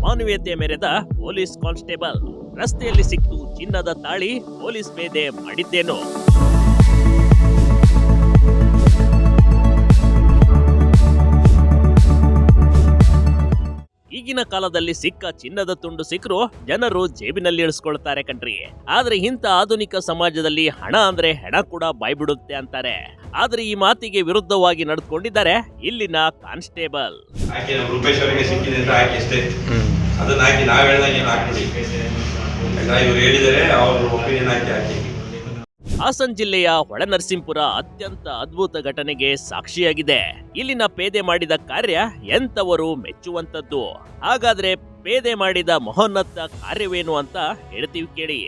ಮಾನವೀಯತೆ ಮೆರೆದ police constable. ರಸ್ತೆಯಲ್ಲಿ ಸಿಕ್ತು ಚಿನ್ನದ ತಾಳಿ, ಪೊಲೀಸ್ ಪೇದೆ ಮಾಡಿದ್ದೇನು? ಈಗಿನ ಕಾಲದಲ್ಲಿ ಸಿಕ್ಕ ಚಿನ್ನದ ತುಂಡು ಸಿಕ್ಕರು ಜನರು ಜೇಬಿನಲ್ಲಿ ಇಳಿಸ್ಕೊಳ್ತಾರೆ ಕಣ್ರಿ. ಆದ್ರೆ ಇಂಥ ಆಧುನಿಕ ಸಮಾಜದಲ್ಲಿ ಹಣ ಅಂದ್ರೆ ಹೆಣ ಕೂಡ ಬಾಯ್ಬಿಡುತ್ತೆ ಅಂತಾರೆ. ಆದ್ರೆ ಈ ಮಾತಿಗೆ ವಿರುದ್ಧವಾಗಿ ನಡೆದುಕೊಂಡಿದ್ದಾರೆ ಇಲ್ಲಿನ ಕಾನ್ಸ್ಟೇಬಲ್. ರೂಪೇಶ್ ಅವರಿಗೆ ಸಿಕ್ಕಿದೆ ಅಂತ ಹಾಕಿ ಅಷ್ಟೇ, ಅದನ್ನ ಹಾಕಿ ನಾವ್ ಹೇಳ್ದಂಗೆ ಹಾಕ್ಬಿಡಿ. ಇವ್ರು ಹೇಳಿದರೆ ಅವ್ರ ಒಪಿನಿಯನ್ ಹಾಕಿ. ಹಾಸನ್ ಜಿಲ್ಲೆಯ ಹೊಳೆನರಸೀಪುರ ಅತ್ಯಂತ ಅದ್ಭುತ ಘಟನೆಗೆ ಸಾಕ್ಷಿಯಾಗಿದೆ. ಇಲ್ಲಿನ ಪೇದೆ ಮಾಡಿದ ಕಾರ್ಯ ಎಂತವರು ಮೆಚ್ಚುವಂತದ್ದು. ಹಾಗಾದ್ರೆ ಪೇದೆ ಮಾಡಿದ ಮಹೋನ್ನತ ಕಾರ್ಯವೇನು ಅಂತ ಹೇಳ್ತೀವಿ ಕೇಳಿ.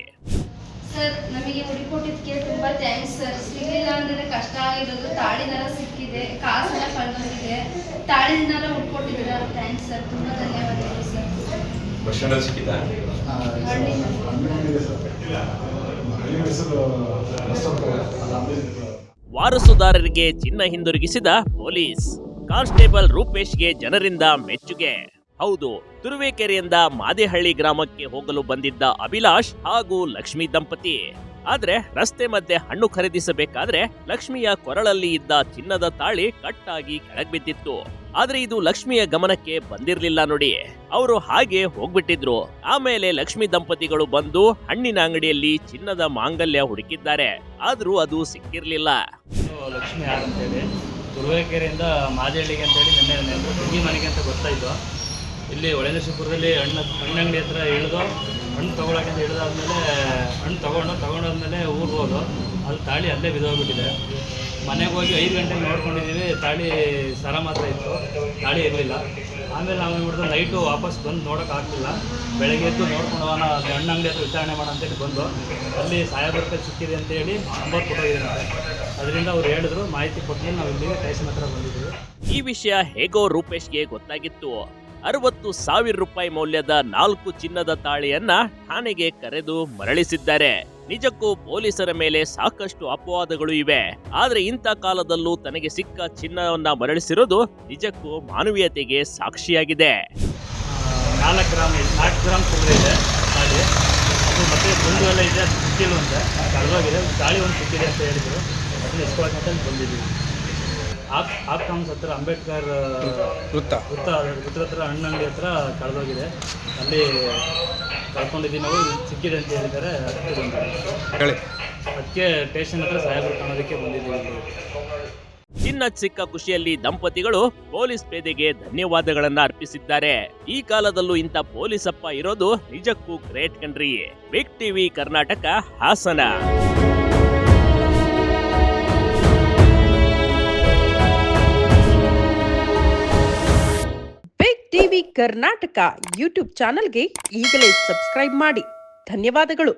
ಸರ್, ನಮಗೆ ಹುಡುಕೊಟ್ಟಿದ್ದಕ್ಕೆ ತುಂಬಾ ಥ್ಯಾಂಕ್ಸ್ ಸರ್. ಸಿಗಲಿಲ್ಲ ಅಂದ್ರೆ ಕಷ್ಟ ಆಗಿರೋದು. ತಾಳಿನಾರ ಸಿಕ್ಕಿದೆ, ಕಾಸೆಲ್ಲ ಕಳ್ಕೊಂಡಿದೆ, ತಾಳಿನಾರ ಹುಡ್ಕೊಟ್ಟಿದ್ದೀರ. ಥ್ಯಾಂಕ್ಸ್ ಸರ್, ತುಂಬಾ ಧನ್ಯವಾದಗಳು ಸರ್. ಬಸ್ ಸ್ಟ್ಯಾಂಡ್ ಸಿಕ್ಕಿದ ವಾರಸುದಾರರಿಗೆ ಚಿನ್ನ ಹಿಂದಿರುಗಿಸಿದ ಪೊಲೀಸ್. ಕಾನ್ಸ್ಟೇಬಲ್ ರೂಪೇಶ್ಗೆ ಜನರಿಂದ ಮೆಚ್ಚುಗೆ. ಹೌದು, ತುರುವೇಕೆರೆಯಿಂದ ಮಾದೇಹಳ್ಳಿ ಗ್ರಾಮಕ್ಕೆ ಹೋಗಲು ಬಂದಿದ್ದ ಅಭಿಲಾಷ್ ಹಾಗೂ ಲಕ್ಷ್ಮಿ ದಂಪತಿ. ಆದ್ರೆ ರಸ್ತೆ ಮಧ್ಯೆ ಹಣ್ಣು ಖರೀದಿಸಬೇಕಾದ್ರೆ ಲಕ್ಷ್ಮಿಯ ಕೊರಳಲ್ಲಿ ಇದ್ದ ಚಿನ್ನದ ತಾಳಿ ಕಟ್ಟಾಗಿ ಕೆಳಗ್ಬಿದ್ದಿತ್ತು. ಆದ್ರೆ ಇದು ಲಕ್ಷ್ಮಿಯ ಗಮನಕ್ಕೆ ಬಂದಿರ್ಲಿಲ್ಲ ನೋಡಿ. ಅವರು ಹಾಗೆ ಹೋಗ್ಬಿಟ್ಟಿದ್ರು. ಆಮೇಲೆ ಲಕ್ಷ್ಮಿ ದಂಪತಿಗಳು ಬಂದು ಹಣ್ಣಿನ ಅಂಗಡಿಯಲ್ಲಿ ಚಿನ್ನದ ಮಾಂಗಲ್ಯ ಹುಡುಕಿದ್ದಾರೆ. ಆದ್ರೂ ಅದು ಸಿಕ್ಕಿರ್ಲಿಲ್ಲ. ಲಕ್ಷ್ಮಿ ಯಾರು ಅಂತೇಳಿ ತುರುವೇಕೆರೆಯಿಂದ ಮಾದೇಹಳ್ಳಿಗೆ ಅಂತೇಳಿ ನೆನ್ನೆ ಹುಡುಗಿ ಮನೆಗೆ ಅಂತ ಗೊತ್ತಾಯ್ತು. ಇಲ್ಲಿ ಹೊಳೆನರಸೀಪುರದಲ್ಲಿ ಹಣ್ಣಂಗಡಿ ಹತ್ರ ಇಳಿದು ಹಣ್ಣು ತೊಗೊಳಕ್ಕೆ ಇಳಿದಾದ್ಮೇಲೆ ಹಣ್ಣು ತೊಗೊಂಡಾದ್ಮೇಲೆ ಊರಿಗೆ ಹೋದು ಅಲ್ಲಿ ತಾಳಿ ಅಲ್ಲೇ ಬಿದ್ದೋಗ್ಬಿಟ್ಟಿದೆ. ಮನೆಗೆ ಹೋಗಿ 5 ಗಂಟೆಗೆ ನೋಡ್ಕೊಂಡಿದ್ದೀವಿ, ತಾಳಿ ಸರ ಮಾತ್ರ ಇತ್ತು, ತಾಳಿ ಇರಲಿಲ್ಲ. ಆಮೇಲೆ ನಾವು ಇವ್ರದ್ದು ನೈಟು ವಾಪಸ್ ಬಂದು ನೋಡೋಕ್ಕಾಗ್ತಿಲ್ಲ. ಬೆಳಗ್ಗೆ ಎದ್ದು ನೋಡ್ಕೊಂಡು ಹೋಗೋಣ, ಹಣ್ಣಂಗಡಿ ಹತ್ರ ವಿಚಾರಣೆ ಮಾಡೋಣ ಅಂತೇಳಿ ಬಂದು ಅಲ್ಲಿ ಸಾಹೇಬರ ಸಿಕ್ಕಿದೆ ಅಂತೇಳಿ ನಂಬರ್ ಕೊಟ್ಟೋಗಿದ್ದಾರೆ. ಅದರಿಂದ ಅವ್ರು ಹೇಳಿದ್ರು, ಮಾಹಿತಿ ಕೊಟ್ಟಮೇಲೆ ನಾವು ಇಲ್ಲಿಗೆ ಸ್ಟೇಷನ್ ಹತ್ರ ಬಂದಿದ್ದೀವಿ. ಈ ವಿಷಯ ಹೇಗೋ ರೂಪೇಶ್ಗೆ ಗೊತ್ತಾಗಿತ್ತು. 60,000 ರೂಪಾಯಿ ಮೌಲ್ಯದ 4 ಚಿನ್ನದ ತಾಳಿಯನ್ನ ಠಾಣೆಗೆ ಕರೆದು ಮರಳಿಸಿದ್ದಾರೆ. ನಿಜಕ್ಕೂ ಪೊಲೀಸರ ಮೇಲೆ ಸಾಕಷ್ಟು ಅಪವಾದಗಳು ಇವೆ. ಆದ್ರೆ ಇಂಥ ಕಾಲದಲ್ಲೂ ತನಗೆ ಸಿಕ್ಕ ಚಿನ್ನವನ್ನ ಮರಳಿಸಿರೋದು ನಿಜಕ್ಕೂ ಮಾನವೀಯತೆಗೆ ಸಾಕ್ಷಿಯಾಗಿದೆ. 4 ಗ್ರಾಮ್ ಸಿಗದೆ ಇದೆ ತಾಳಿ. ಅದು ಮತ್ತೆ ಗುಂಡು ಎಲ್ಲ ಇದೆ, ಅದು ಸಿಕ್ಕಿಲ್ವಂತೆ, ಕಳೆದೋಗಿದೆ. ತಾಳಿ ಒಂದು ಸಿಕ್ಕಿದೆ ಅಂತ ಹೇಳಿದ್ರು, ಅದನ್ನ ಇಸ್ಕೊಳಕ್ಕೆ ಬಂದಿದ್ದೀವಿ. ಆಪ್ಕಾಮ್ಸ್ ಹತ್ರ ಅಂಬೇಡ್ಕರ್ ವೃತ್ತ ಹತ್ರ ಹಣ್ಣಂಗಡಿ ಹತ್ರ ಕಳೆದೋಗಿದೆ. ಅಲ್ಲಿ ಕಳ್ಕೊಂಡಿದ್ದೀವಿ ನಾವು, ಸಿಕ್ಕಿದೆ ಅಂತ ಹೇಳಿದ್ದಾರೆ. ಅದಕ್ಕೆ ಸ್ಟೇಷನ್ ಹತ್ರ ಸಾಹೇಬರು ಕಾಣೋದಕ್ಕೆ ಬಂದಿದ್ದೀವಿ. ಚಿನ್ನ ಸಿಕ್ಕ ಖುಷಿಯಲ್ಲಿ ದಂಪತಿಗಳು ಪೊಲೀಸ್ ಪೇದೆಗೆ ಧನ್ಯವಾದಗಳನ್ನ ಅರ್ಪಿಸಿದ್ದಾರೆ. ಈ ಕಾಲದಲ್ಲೂ ಇಂಥ ಪೊಲೀಸಪ್ಪ ಇರೋದು ನಿಜಕ್ಕೂ ಗ್ರೇಟ್ ಕಣ್ರಿ. Big TV Karnataka, Hassan. TV Karnataka YouTube ಚಾನೆಲ್ಗೆ ಈಗಲೇ ಸಬ್ಸ್ಕ್ರೈಬ್ ಮಾಡಿ. ಧನ್ಯವಾದಗಳು.